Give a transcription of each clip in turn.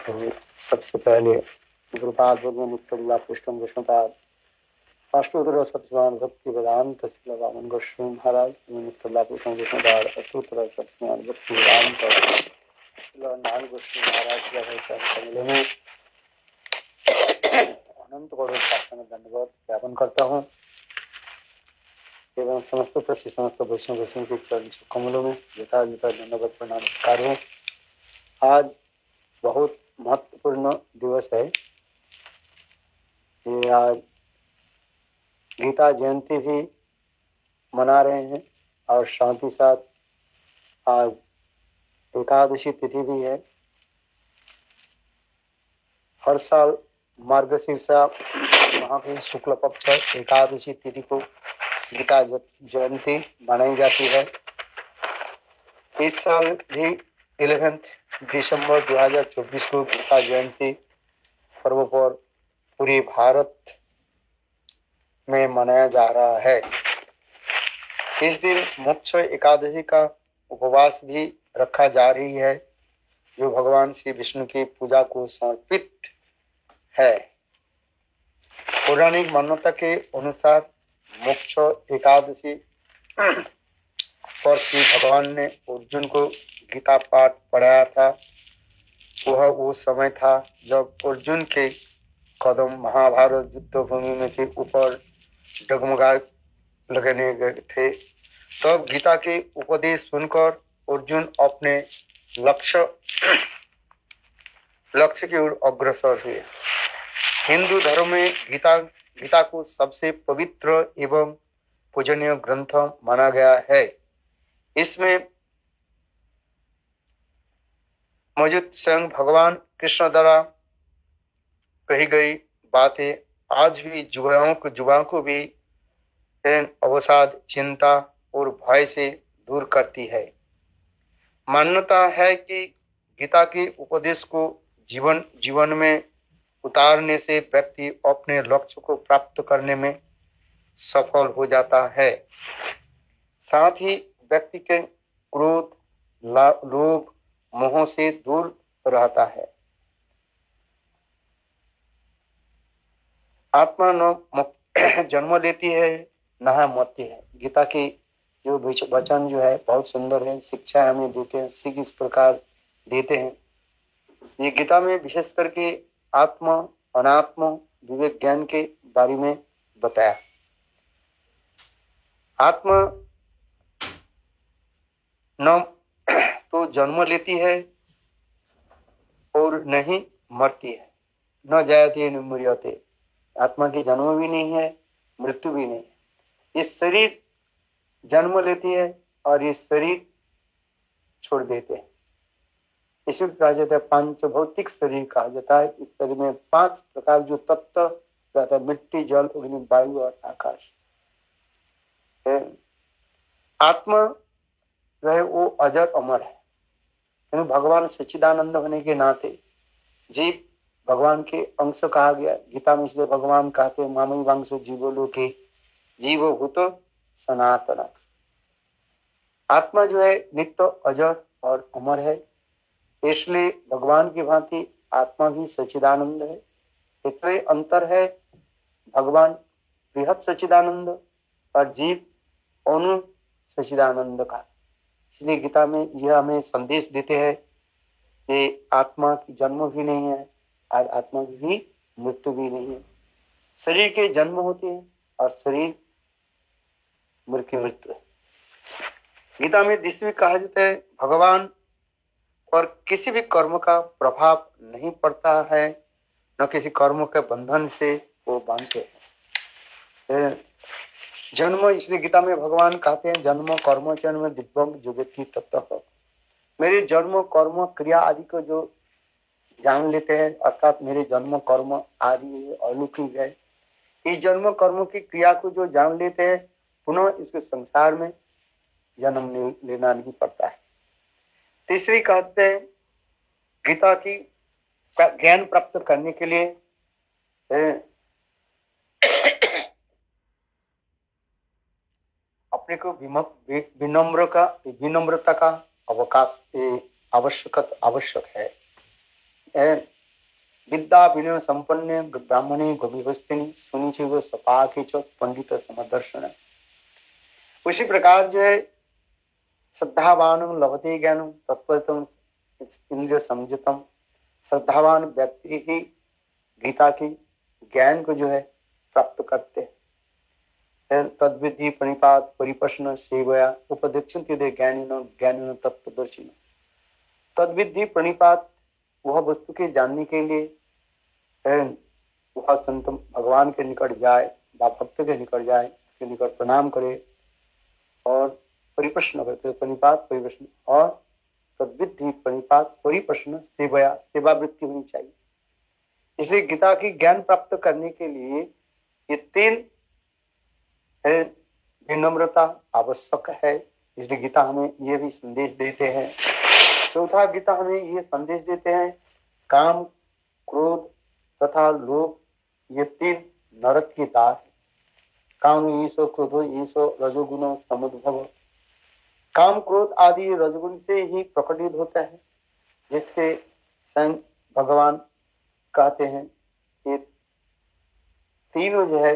तो सबसे पहले गुरुपाद नित्य पुष्टम विष्णुपाद अष्टोत्तर सत्यनारायण भक्ति वेदांत शिलावामन गोस्वामी महाराज नित्य पुष्टम विष्णुपाद अष्टोत्तर सत्यनारायण भक्ति वेदांत शिलावामन गोस्वामी महाराज के में अनंत करोड़ शासन धन्यवाद ज्ञापन करता हूँ एवं समस्त प्रति समस्त वैष्णव के चरण कमलों में यथा यथा धन्यवाद प्रणाम कार्य। आज बहुत महत्वपूर्ण दिवस है। ये आज गीता जयंती भी मना रहे हैं और साथ ही साथ आज एकादशी तिथि भी है। हर साल मार्गशीर्ष माह की शुक्ल पक्ष एकादशी तिथि को गीता जयंती मनाई जाती है। इस साल भी 11 दिसंबर 2024 को गीता जयंती पर्व पर पूरे भारत में मनाया जा रहा है। इस दिन मोक्ष एकादशी का उपवास भी रखा जा रही है, जो भगवान श्री विष्णु की पूजा को समर्पित है। पौराणिक मान्यता के अनुसार मोक्ष एकादशी पर श्री भगवान ने अर्जुन को गीता पाठ पढ़ाया था। वह वो समय था जब अर्जुन के कदम महाभारत युद्ध भूमि में के ऊपर डगमगा लगने गए थे। तब गीता के उपदेश सुनकर अर्जुन अपने लक्ष्य की ओर अग्रसर हुए। हिंदू धर्म में गीता को सबसे पवित्र एवं पूजनीय ग्रंथ माना गया है। इसमें मौजूद स्वयं भगवान कृष्ण द्वारा कही गई बातें आज भी युवाओं को भी अवसाद, चिंता और भय से दूर करती है। मान्यता है कि गीता के उपदेश को जीवन में उतारने से व्यक्ति अपने लक्ष्य को प्राप्त करने में सफल हो जाता है। साथ ही व्यक्ति के क्रोध, लोभ, मोह से दूर रहता है। आत्मा न जन्म लेती है न मरती है। गीता की जो वचन जो है बहुत सुंदर है। शिक्षा हमें देते हैं, सीख इस प्रकार देते हैं। ये गीता में विशेष करके आत्मा अनात्म विवेक ज्ञान के बारे में बताया। आत्मा न तो जन्म लेती है और नहीं मरती है। न जायते न मृत्यते। आत्मा की जन्म भी नहीं है, मृत्यु भी नहीं है। इस शरीर जन्म लेती है और इस शरीर छोड़ देते हैं। इसी को कहा जाता है पंच भौतिक शरीर कहा जाता है। इस शरीर में 5 प्रकार जो तत्व रहता है, मिट्टी, जल, अग्नि, वायु और आकाश। आत्मा जो है वो अजर अमर है। भगवान सच्चिदानंद होने के नाते जीव भगवान के अंश कहा गया। गीता में इसलिए भगवान कहते हैं मामई वंश जीवो लोके जीवो भूत सनातन। आत्मा जो है नित्य अजर और अमर है। इसलिए भगवान की भांति आत्मा भी सच्चिदानंद है। इतना अंतर है भगवान बृहत सच्चिदानंद और जीव अणु सच्चिदानंद का। इसलिए गीता में यह हमें संदेश देते हैं कि आत्मा की जन्म भी नहीं है और आत्मा की मृत्यु भी नहीं है। शरीर के जन्म होते हैं और शरीर मृत्यु है। गीता में जिसमें कहा जाता है भगवान और किसी भी कर्म का प्रभाव नहीं पड़ता है, न किसी कर्म के बंधन से वो बांधते हैं। जन्म, इसलिए गीता में भगवान कहते हैं जन्म कर्म जन्म दिव्यम जुगति तत्व। मेरे जन्म कर्म क्रिया आदि को जो जान लेते हैं, अर्थात मेरे जन्म कर्म आदि अलौकिक है। इस जन्म कर्म की क्रिया को जो जान लेते हैं, पुनः इसके संसार में जन्म लेना नहीं पड़ता है। तीसरी कहते हैं गीता की ज्ञान प्राप्त करने के लिए अपने को विनम्रता का अवकाश आवश्यक है। विद्या विनय संपन्न ब्राह्मणे गविहस्तिनी सुनिचिव सपाके च पंडित समदर्शन। उसी प्रकार जो है श्रद्धावान लभते ज्ञान तत्वतम इंद्रिय संयतम। श्रद्धावान व्यक्ति ही गीता की ज्ञान को जो है प्राप्त करते हैं। तद्विधि प्रणिपात परिप्रश्न सेवया उपदीक्षन्ते ज्ञानिनो तत्वदर्शिनो। तद्विधि प्रणिपात वह वस्तु के जानने के लिए वह संत भगवान के निकट जाए व भक्त के निकट जाए, उसके निकट प्रणाम करे और परिप्रश्न करते। प्रणिपात परिप्रश्न और तद्विधि प्रणिपात परिप्रश्न सेवया सेवावृत्ति होनी चाहिए। इसलिए गीता की ज्ञान प्राप्त करने के लिए ये तीन है विनम्रता आवश्यक है। इसलिए गीता हमें ये भी संदेश देते हैं। चौथा गीता हमें ये संदेश देते हैं काम क्रोध तथा लोभ ये तीन नरक की दाह है। काम ईशो क्रोधो ईशो रजोगुणो समुद्भव। काम क्रोध आदि रजगुण से ही प्रकटित होता है, जिससे स्वयं भगवान कहते हैं ये तीनों जो है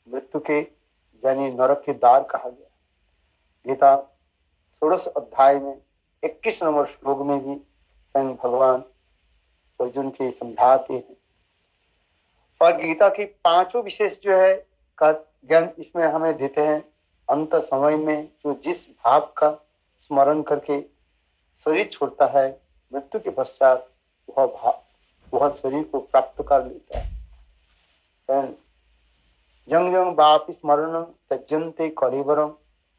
मृत्यु के यानी नरक के द्वार कहा गया। गीता 16 अध्याय में 21 नंबर श्लोक में भी स्वयं भगवान अर्जुन के समझाते हैं। और गीता की पांचों विशेष जो है का ज्ञान इसमें हमें देते हैं। अंत समय में जो जिस भाव का स्मरण करके शरीर छोड़ता है, मृत्यु के पश्चात वह शरीर को प्राप्त कर लेता है। जंग जंग बाप स्मरण त्यजन्ते कलेवरम।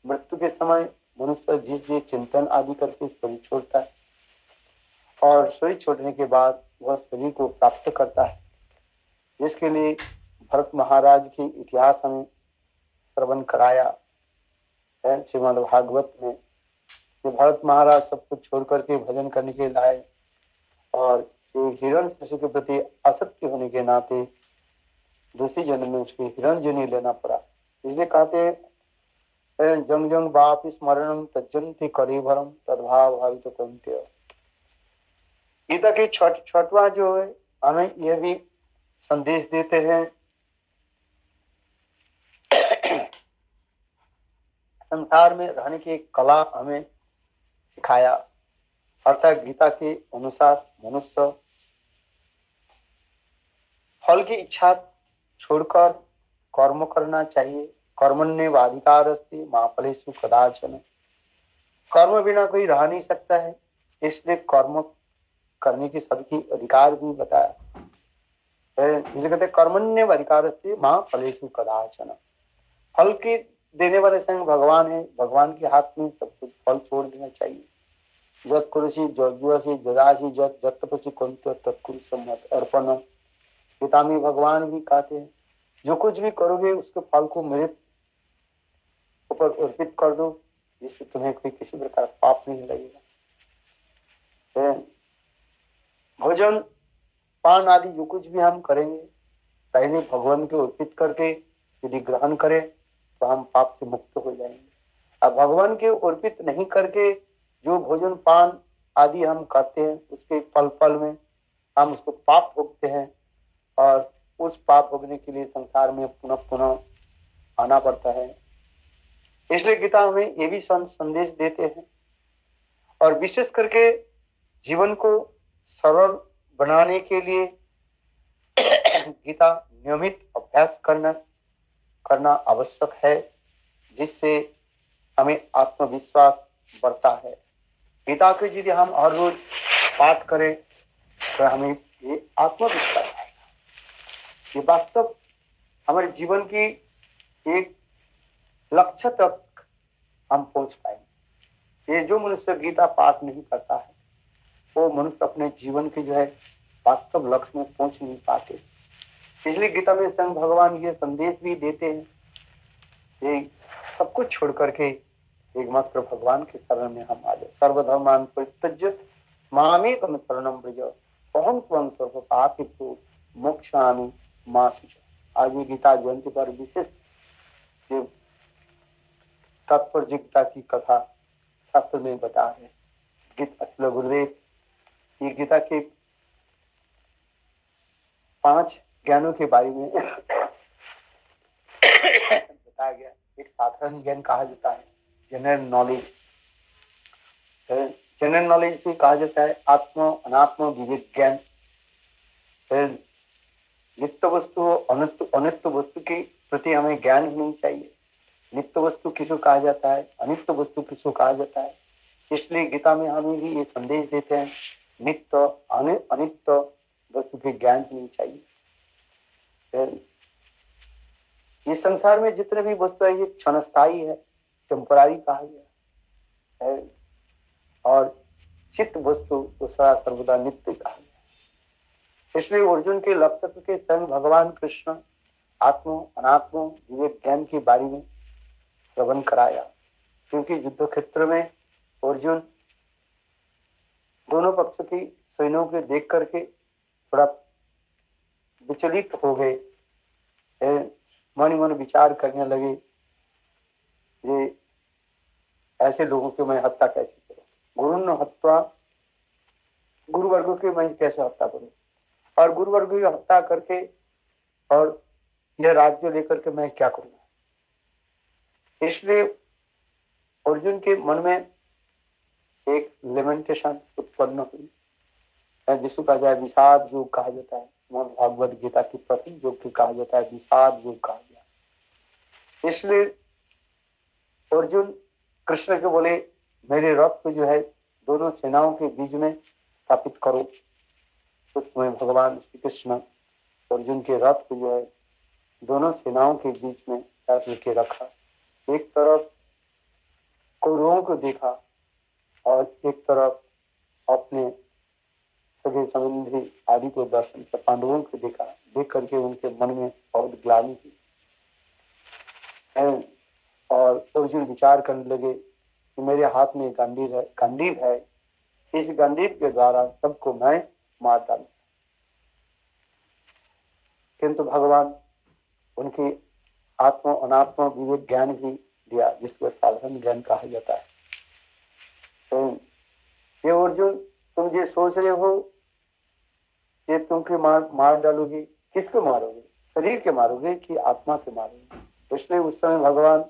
मृत्यु के समय मनुष्य जिस चिंतन आदि करके शरीर छोड़ता है और शरीर छोड़ने के बाद वह शरीर को प्राप्त करता है, जिसके लिए भरत महाराज की इतिहास हमें श्रवण कराया है श्रीमद् भागवत में। कि भरत महाराज सब कुछ छोड़ करके भजन करने के लाए और हिरण्यकशिपु के प्रति असत्य होने के नाते दूसरी जन्म में उसके हिरण्यजनी लेना पड़ा। इसलिए कहते हैं जंग जंग बाप स्मरणम त्यजन्ते कलेवरम तद्भाव भावित कुंत्य। गीता के छठवां जो है हमें यह भी संदेश देते हैं संसार में रहने की कला हमें सिखाया। अर्थात गीता के अनुसार मनुष्य फल की इच्छा छोड़कर कर्म करना चाहिए। कर्मण्येवाधिकारस्ते मा फलेषु कदाचन। कर्म बिना कोई रह नहीं सकता है, इसलिए कर्म करने की सबकी अधिकार भी बताया। इसलिए कहते कर्मण्येवाधिकारस्ते मा फलेषु कदाचन। फल की देने वाले स्वयं भगवान है, भगवान के हाथ में सब कुछ। फल छोड़ देना चाहिए। जत कुरुषि जदुषि जदासी जत जत तपसि कुंत तत्कुरु सम्मत अर्पण। गीता में भगवान भी कहते हैं जो कुछ भी करोगे उसके फल को मेरे ऊपर अर्पित कर दो, जिससे तुम्हें कोई किसी प्रकार पाप नहीं लगेगा। भोजन पान आदि जो कुछ भी हम करेंगे पहले भगवान को अर्पित करके यदि ग्रहण करें तो हम पाप से मुक्त हो जाएंगे। अब भगवान के अर्पित नहीं करके जो भोजन पान आदि हम करते हैं उसके फल फल में हम उसको पाप भोगते हैं और उस पाप भोगने के लिए संसार में पुनः पुनः आना पड़ता है। इसलिए गीता हमें ये भी संदेश देते हैं और विशेष करके जीवन को सरल बनाने के लिए गीता नियमित अभ्यास करना आवश्यक है, जिससे हमें आत्मविश्वास बढ़ता है। गीता को यदि हम हर रोज पाठ करें तो हमें ये आत्मविश्वास आएगा। ये वास्तव हमारे जीवन की एक लक्ष्य तक हम पहुंच पाएंगे। ये जो मनुष्य गीता पाठ नहीं करता है वो मनुष्य अपने जीवन के जो है वास्तव लक्ष्य में पहुंच नहीं पाते। इसलिए गीता में स्वयं भगवान ये संदेश भी देते हैं कि सब कुछ छोड़ करके एकमात्र भगवान के शरण में हम आ जाए। सर्वधर्मान परित्यज्य मामेकम शरणं व्रज अहं त्वं सर्व पापेभ्यो मोक्षयामि मा शुचः। आज ये गीता जयंती पर विशेष तात्पर्य गीता की कथा शास्त्र में बता है। गीता गुरुदेव ये गीता के 5 ज्ञानों के बारे में बताया गया। एक साधारण ज्ञान कहा जाता है, जनरल नॉलेज। जनरल नॉलेज भी कहा जाता है आत्म अनात्म विवेक ज्ञान। नित्य वस्तु अनित्य वस्तु के प्रति हमें ज्ञान होनी चाहिए। नित्य वस्तु किसको कहा जाता है, अनित्य वस्तु किसको कहा जाता है। इसलिए गीता में हमें भी ये संदेश देते हैं, नित्य अनित्य वस्तु के ज्ञान होनी चाहिए। इस संसार में जितने भी वस्तु है ये क्षणस्थायी है, टेम्परारी कहा गया है, और चित्त वस्तु तो सदा सर्वदा नित्य कहा गया। इसलिए अर्जुन के लक्ष्य के स्वयं भगवान कृष्ण आत्म अनात्म विवेक ज्ञान के बारे में श्रवण कराया। क्योंकि युद्ध क्षेत्र में अर्जुन दोनों पक्ष की सैन्यों के देख करके थोड़ा विचलित हो गए, मन ही मन विचार करने लगे, ये ऐसे लोगों की मैं हत्या कैसे करूं, गुरु न हत्या, गुरु वर्ग की मैं कैसे हत्या करूं, और गुरु वर्ग की हत्या करके और यह राज्य लेकर के मैं क्या करूंगा। इसलिए अर्जुन के मन में एक लेमेंटेशन उत्पन्न हुई, जिसको कहा जाए विषाद योग कहा जाता है। भागवत गीता की प्रथम योग की कहा जाता है विषाद योग कहा गया। इसलिए अर्जुन कृष्ण को बोले, मेरे रथ को जो है दोनों सेनाओं के बीच में स्थापित करो। तो उसमें भगवान श्री कृष्ण अर्जुन के रथ को जो है दोनों सेनाओं के बीच में के रखा। एक तरफ कौरवों को देखा और एक तरफ अपने सगे संबंधी आदि को दर्शन कर पांडवों को देखा। देख करके उनके मन में बहुत ग्लानि थी और अर्जुन विचार करने लगे कि मेरे हाथ में गांडीव है, इस गांडीव के द्वारा सबको मैं मार डालूं। किंतु भगवान उनकी आत्म अनात्म विवेक ज्ञान भी दिया, जिसको साधारण ज्ञान कहा जाता है। तो ये अर्जुन, तुम ये सोच रहे हो कि तुमको मार डालोगे, किसको मारोगे, शरीर के मारोगे कि आत्मा के मारोगे। इसलिए उस समय भगवान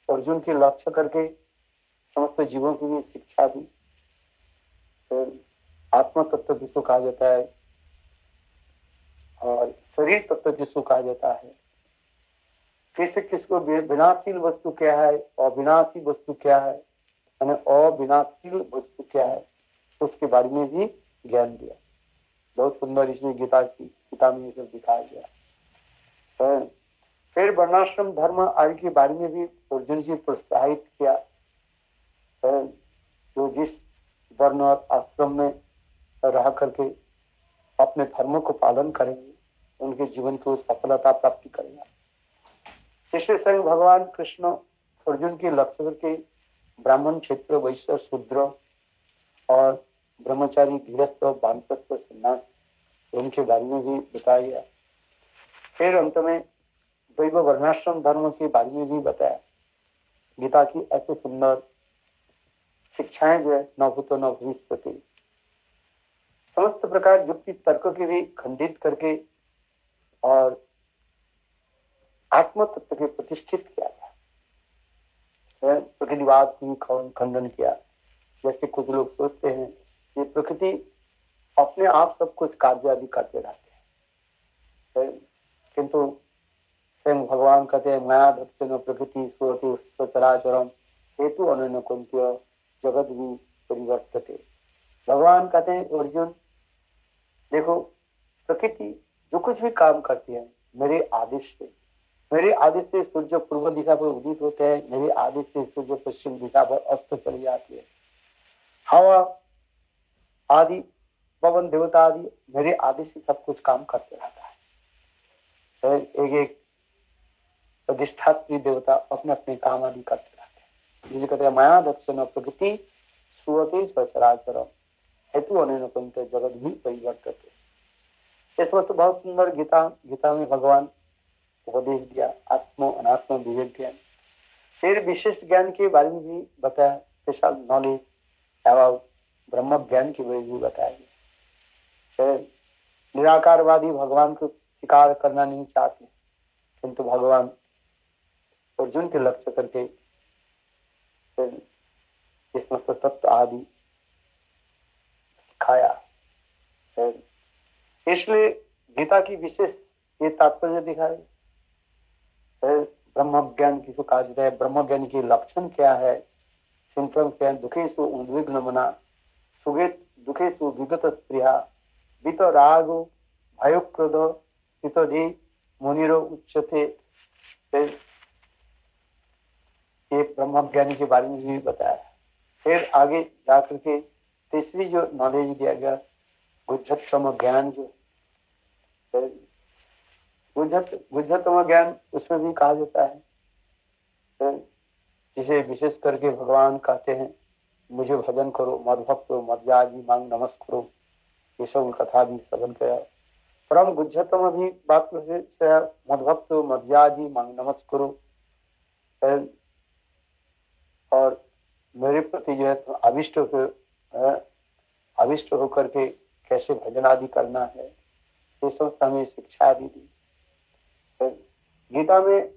अर्जुन के लक्ष्य करके समस्त जीवों की भी शिक्षा दी। तो आत्मा तत्व जिसको कहा जाता है और शरीर तत्व जिसको कहा जाता है, किसको विनाशील वस्तु क्या है और विनाशी वस्तु क्या है, अविनाशील वस्तु क्या है, उसके बारे में भी ज्ञान दिया। बहुत सुंदर इसमें गीता में सब दिखाया गया। फिर वर्णाश्रम धर्म आदि के बारे में भी अर्जुन जी प्रोत्साहित किया। जो जिस वर्ण और आश्रम में रह करके अपने धर्म को पालन करेंगे उनके जीवन को सफलता प्राप्ति करेगा। इसलिए स्वयं भगवान कृष्ण अर्जुन के लक्ष्य के ब्राह्मण क्षेत्र वैश्य शूद्र और ब्रह्मचारी गृहस्थ वानप्रस्थ सन्यास उनके बारे में भी बताया गया। फिर अंत में दैव वर्णाश्रम धर्म के बारे में भी बताया। गीता की ऐसे सुंदर शिक्षाएं जो है न भूतो न भविष्यति, समस्त प्रकार युक्ति तर्क की भी खंडित करके और आत्म तत्व के प्रतिष्ठित किया गया। प्रकृतिवाद की खंडन किया। जैसे कुछ लोग सोचते हैं कि प्रकृति अपने आप सब कुछ कार्य आदि करते रहते हैं, किंतु स्वयं भगवान कहते हैं माया दक्षिण प्रकृति स्वचराचरम हेतु अनन्य कुंत्य जगत भी परिवर्तते। भगवान कहते हैं अर्जुन देखो, प्रकृति जो कुछ भी काम करती है मेरे आदेश से सूर्य पूर्व दिशा पर उदित होते हैं, मेरे आदेश से सूर्य पश्चिम दिशा पर अस्त चली जाती है। हवा आदि पवन देवता आदि मेरे आदेश से सब कुछ काम करते रहता है। एक एक अधिष्ठात्री देवता अपने अपने काम आदि करते रहते हैं। जिसे कहते हैं माया दक्षिण प्रकृति सुवते स्वचराचरम हेतु अनन्य जगत भी परिवर्तते। इसमें तो बहुत सुंदर गीता में भगवान उपदेश दिया, आत्म अनात्म विवेक ज्ञान। फिर विशेष ज्ञान के बारे में भी बताया, स्पेशल नॉलेज एवं ब्रह्म ज्ञान के बारे में भी बताया गया। निराकारवादी भगवान को स्वीकार करना नहीं चाहते, किंतु भगवान अर्जुन के लक्ष्य करके इसमें तत्व आदि सिखाया। इसलिए गीता की विशेष ये तात्पर्य दिखाए। ब्रह्म ज्ञान की कहा जाता है, ब्रह्म ज्ञान के लक्षण क्या है? दुखेषु उद्विग्न मना, सुगे दुखेषु विगत स्प्रिया, वित राग भय क्रोध स्थितधि मुनिरो उच्चते। ये ब्रह्म ज्ञानी के बारे में भी बताया। फिर आगे जाकर के तीसरी जो नॉलेज दिया गया, गुज्जतम ज्ञान, जो गुज्जतम ज्ञान, उसमें भी कहा जाता है, जिसे विशेष करके भगवान कहते हैं मुझे भजन करो, मदभक्त मध्याजी मांग नमस्करो, ये सब कथा भी श्रवण किया। परम गुज्जतम भी वाक्य से मदभक्त मध्याजी मांग नमस्करो, और मेरे प्रति जो है अभिष्ट होकर के कैसे भजन आदि करना है, ये सब हमें शिक्षा दी थी गीता में।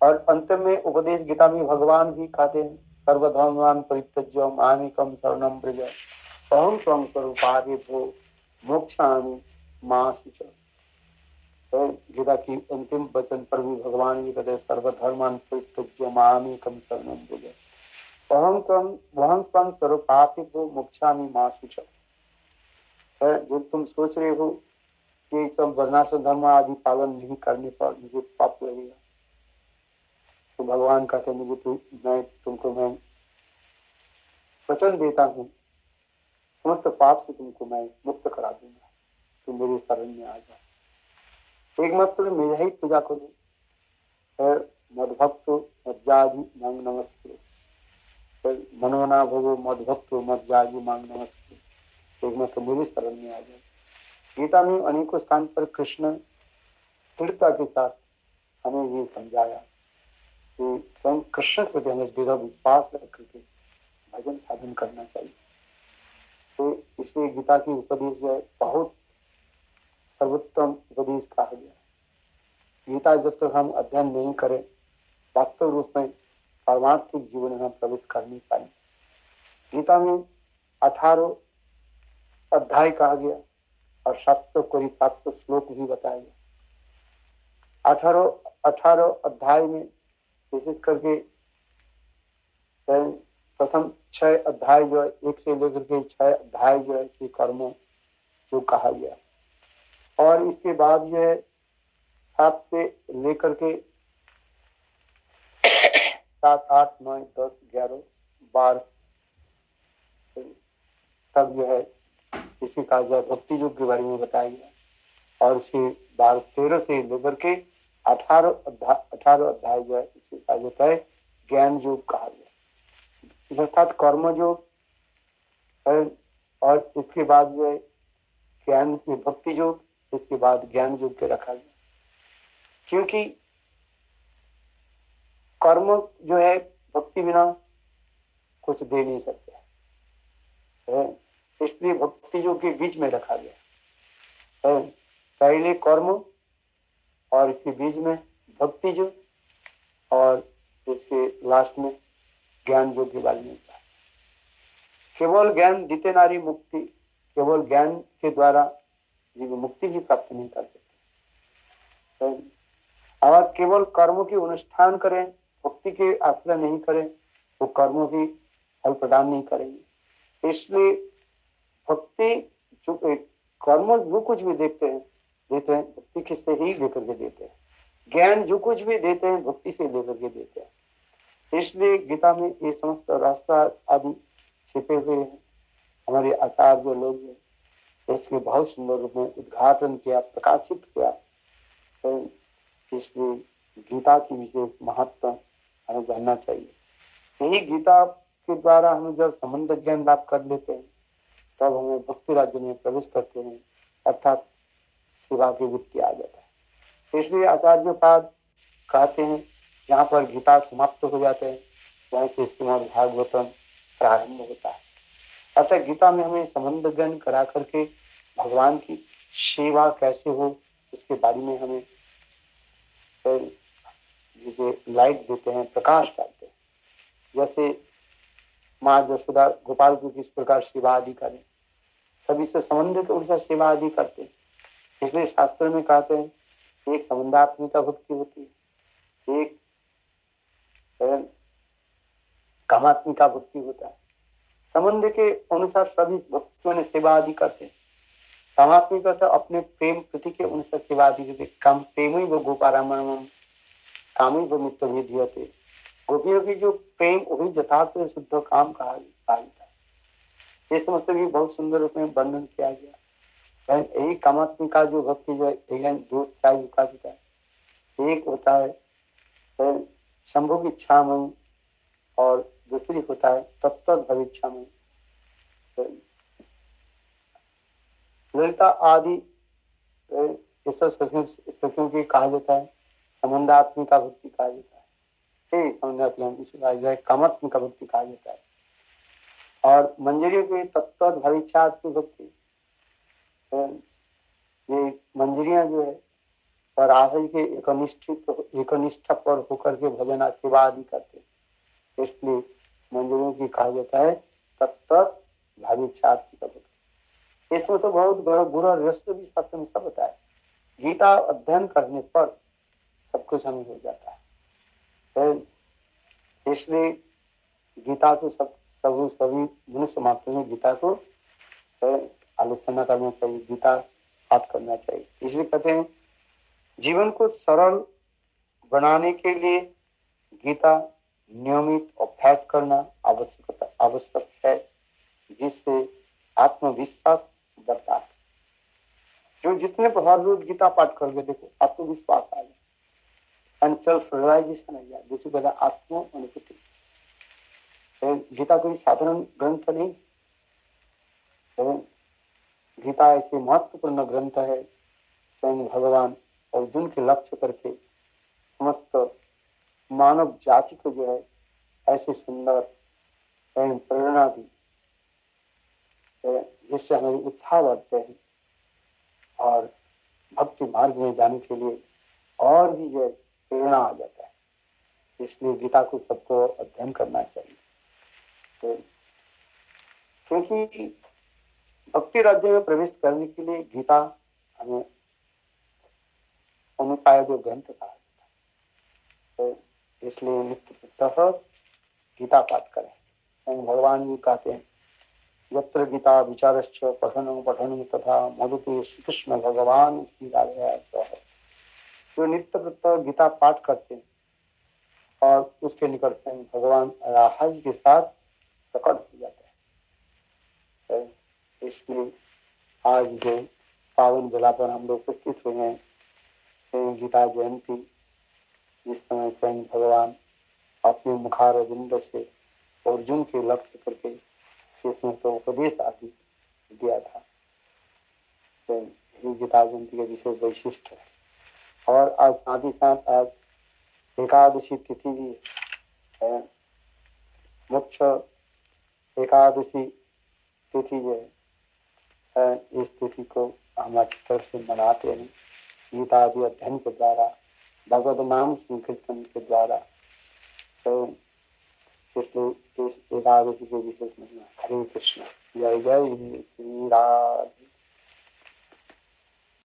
और अंत में उपदेश गीता में भगवान भी कहते हैं, सर्वधर्मान परित्यज्य मामेकं शरणं व्रज, अहं त्वं स्वरूपादि भो मोक्षामि मा शुच। गीता की अंतिम वचन पर भी भगवान भी कहते हैं, सर्वधर्मान परित्यज्य मामेकं शरणं व्रज, अहं त्वं स्वरूपादि भो मोक्षामि मा शुच। जो तुम सोच रहे हो कि सब वर्णाश्रम धर्म आदि पालन नहीं करने पर मुझे पाप लगेगा, तो भगवान कहते हैं मैं तुमको मैं वचन देता हूँ, समस्त पाप से तुमको मैं मुक्त करा दूंगा, तुम मेरे शरण में आ जाओ। एक मात्र मेरा ही पूजा करो, मदभक्त मज्जाजी मांग नमस्ते, मनोना भगो मदभक्त मज्जाजी मांग नमस्ते, एक मात्र मेरे शरण में आ जाओ। गीता में अनेकों स्थान पर कृष्ण दृढ़ता के साथ हमें ये समझाया कि स्वयं कृष्ण को हमें दृढ़ विश्वास रख करके भजन साधन करना चाहिए। तो इसलिए गीता की उपदेश जो है बहुत सर्वोत्तम उपदेश कहा गया। गीता जब तक हम अध्ययन नहीं करें, वास्तव रूप में पारमार्थिक जीवन में हम प्रवेश कर नहीं पाएंगे। गीता में 18 अध्याय कहा गया और 700 श्लोक भी बताया गया। 18 अध्याय में विशेष करके प्रथम 6 अध्याय जो है, 1 से लेकर के 6 अध्याय जो है श्री कर्मों जो कहा गया, और इसके बाद जो है 7 से लेकर के 7, 8, 9, 10, 11, 12 तक जो है इसी का जो भक्ति युग के बारे में बताया गया, और इसी 13 से लेकर के 18 अध्याय जो है इसी का जो है ज्ञान योग कहा गया, अर्थात कर्म योग, और इसके बाद जो है ज्ञान की भक्ति योग, इसके बाद ज्ञान योग के रखा गया। क्योंकि कर्म जो है भक्ति बिना कुछ दे नहीं सकते, इसलिए भक्ति योग के बीच में रखा गया। पहले कर्म और इसके बीच में भक्ति योग, और इसके लास्ट में ज्ञान योग के बारे में। केवल ज्ञान जीते नारी मुक्ति, केवल ज्ञान के द्वारा जीव मुक्ति ही प्राप्त नहीं कर सकते। अगर केवल कर्मों की अनुष्ठान करें, भक्ति के आश्रय नहीं करें, तो कर्मों की फल प्रदान नहीं करेंगे। इसलिए भक्ति जो कर्म जो कुछ भी देते हैं भक्ति किससे ही लेकर के देते हैं, ज्ञान जो कुछ भी देते हैं भक्ति से लेकर के देते हैं। इसलिए गीता में ये समस्त रास्ता आदि छिपे हुए हैं। हमारे आचार्य लोग हैं इसके बहुत सुंदर रूप में उद्घाटन किया, प्रकाशित किया। तो इसलिए गीता की विशेष महत्व हमें जानना चाहिए। यही गीता के द्वारा हम जब संबंध ज्ञान लाभ कर लेते हैं, तब हमें भक्ति राज्य में प्रवेश करते हैं, अर्थात शिवा की वृत्ति आ जाता है। इसलिए आचार्य पाद कहते हैं जहाँ पर गीता समाप्त हो जाते हैं वहाँ से श्रीमद् भागवतम प्रारंभ होता है। अतः गीता में हमें संबंध ज्ञान करा करके भगवान की सेवा कैसे हो उसके बारे में हमें जो लाइट देते हैं, प्रकाश डालते हैं। जैसे माँ यशोदा गोपाल को किस प्रकार सेवा आदि करें, सभी से संबंधित उनसे सेवा आदि करते हैं। इसलिए शास्त्र में कहते हैं एक संबंधात्मिका भक्ति होती है, एक कामात्मिका भक्ति होता है। संबंध के अनुसार सभी भक्तों ने सेवा आदि करते हैं। कामात्मिका तो अपने प्रेम प्रति के अनुसार सेवा आदि करते। काम प्रेम ही वो गोपारामण काम ही वो मित्र भी दिए। गोपियों की जो प्रेम वही यथार्थ शुद्ध काम कहा जाता है। ये समझते भी बहुत सुंदर उसमें वर्णन किया गया। यही कामात्मिका जो भक्ति जो है दो टाइप का होता है। एक होता है संभोग इच्छा में और दूसरी होता है तत्व भविष्या में। ललिता आदि सखियों की कहा जाता है संबंधात्मिका भक्ति कहा जाता है, कामात्मिका भक्ति कहा जाता है। और मंजरियों की तत्व भविष्या की भक्ति, ये मंजरियां जो है और आशय के एकनिष्ठ पर होकर के भजन सेवा आदि करते, इसलिए मंजरियों की कहा जाता है तत्व भविष्या की भक्ति। इसमें तो बहुत बड़ा बुरा रहस्य भी सत्य में सब बताया। गीता अध्ययन करने पर सब कुछ हमें हो जाता है। इसलिए गीता को सभी मनुष्य मात्र में गीता को आलोचना करना चाहिए, गीता पाठ करना चाहिए। इसलिए कहते हैं जीवन को सरल बनाने के लिए गीता नियमित अभ्यास करना आवश्यक है, जिससे आत्मविश्वास बढ़ता है। जो जितने हर रोज गीता पाठ करके देखो आत्मविश्वास आ जाए एंड सेल्फ रियलाइजेशन आ जाए। दूसरी बात आत्म अनुभूति। गीता कोई साधारण ग्रंथ नहीं, गीता एक महत्वपूर्ण ग्रंथ है। स्वयं भगवान अर्जुन के लक्ष्य करके समस्त मानव जाति को जो है ऐसे सुंदर प्रेरणा दी, जिससे हमें उत्साह बढ़ते हैं और भक्ति मार्ग में जाने के लिए और भी जो प्रेरणा आ जाता है। इसलिए गीता को सबको अध्ययन करना चाहिए। तो क्योंकि भक्ति राज्य में प्रवेश करने के लिए गीता हमें अनुपाय जो ग्रंथ कहा जाता है, तो इसलिए नित्य प्रत्यह गीता पाठ करें। भगवान जी कहते हैं यत्र गीता विचारश्च पठनं तथा मधुते श्री कृष्ण भगवान की जो नित्य प्रत्यह गीता पाठ करते हैं और उसके निकट में भगवान राधा जी के साथ प्रकट हो जाते हैं। इसलिए आज जो पावन बेला पर हम लोग उपस्थित हुए हैं, गीता जयंती, जिस समय स्वयं भगवान अपने मुखारविंद से अर्जुन के लक्ष्य करके इसमें तो उपदेश आदि दिया था। तो गीता जयंती के विशेष वैशिष्ट है। और आज साथ ही साथ आज एकादशी तिथि भी है। मुख्य एकादशी तिथि जो है इस तिथि को हम अच्छी तरह से मनाते हैं गीता आदि अध्ययन के द्वारा, भगवत नाम संकीर्तन के द्वारा। तो इसलिए इस एकादशी के विशेष महिमा। हरे कृष्ण। जय जय श्री राम।